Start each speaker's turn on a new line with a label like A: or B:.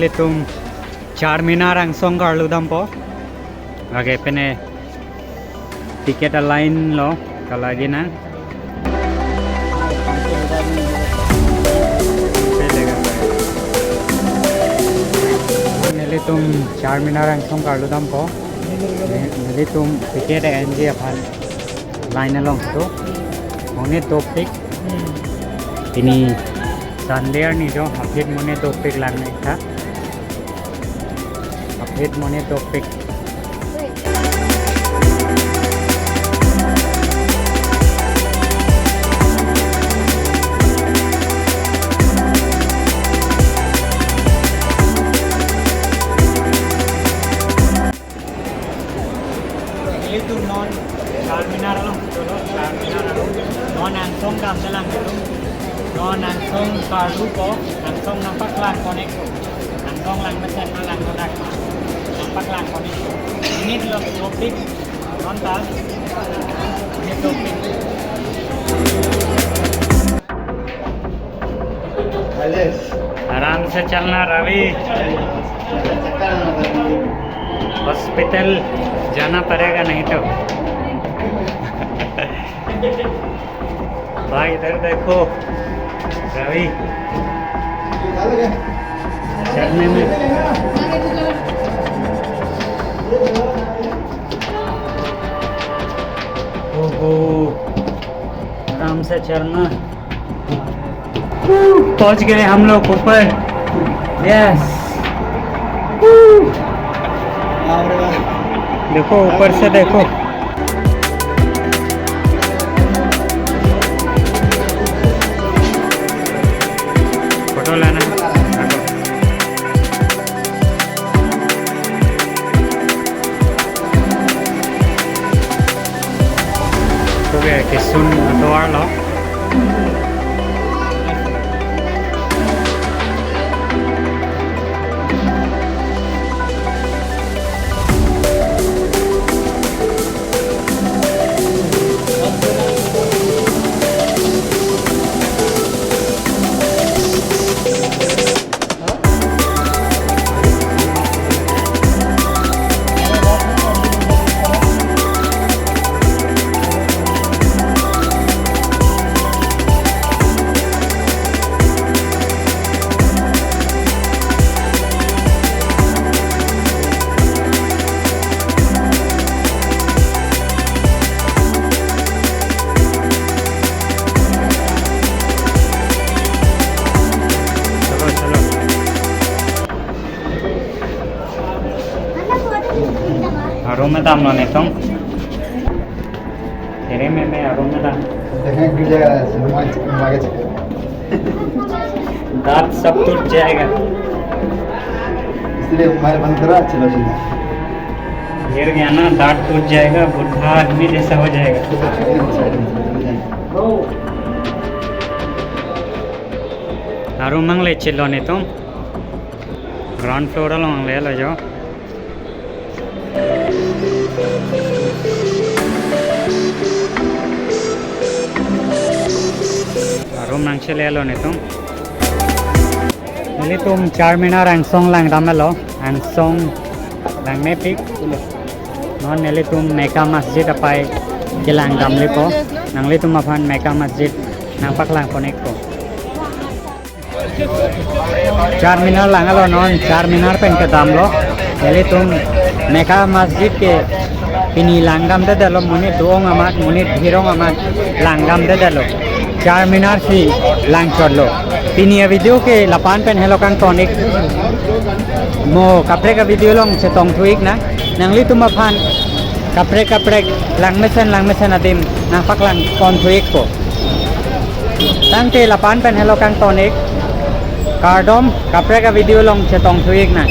A: nelitum Charminar ang song karludam po. Okay, pene tiket line lo kalagi na. Nelitum Charminar ang song karludam po. Nelitum tiket NG apal line along to. Mone topik. Ini Sunday ni jo update mone topik lang na tha. Update mone topik. Itu non Charminar lang dulu Charminar non ansong dam dalang dulu non ansong karu ko ansong nampak lang konek ansong lang mesin lang konek nampak lang konek ini dulu topik non tas ini topik आराम से चलना Ravi hospital जाना पड़ेगा नहीं तो भाई इधर देखो रवि चलने में ओहो आराम से चलना पहुंच गए हम लोग ऊपर यस देखो ऊपर से देखो फोटो लेना तो गया कि सुन द्वार लो रूम में दाम लोने तुम तेरे में मैं रूम में दाम दांत सब टूट जाएगा
B: इसलिए मोबाइल बंद करा चलो चलो
A: गिर गया ना दांत टूट जाएगा बुढ़ा आदमी जैसा हो जाएगा रूम मंग ले चिल्लो नहीं तुम ग्राउंड फ्लोर मंग ले लो जाओ रूम नंग ले लो नहीं तुम नली तुम चारमीनार एंगसोंग लंग दामे लो एंगसोंग लंग में पिक नॉन नली तुम मेका मस्जिद अपाई के लंग दामली को नंगली तुम अपन मेका मस्जिद नंपक लंग कोनेक को चारमीनार लंग लो नॉन चारमीनार पेन के दाम लो नली तुम मेका मस्जिद के पिनी लंगम दे दलो मुनी दोंग अमात मुनी धीरोंग अमात लंगम दे दलो Charminar si lang chodlo pini video ke lapan pen hello kang tonik mo kapre ka video long se tong tuik na nangli tuma phan kapre lang mesen adim nang pak lang kon tuik ko tang te lapan pen hello kang tonik kardom kapre ka video long se tong tuik na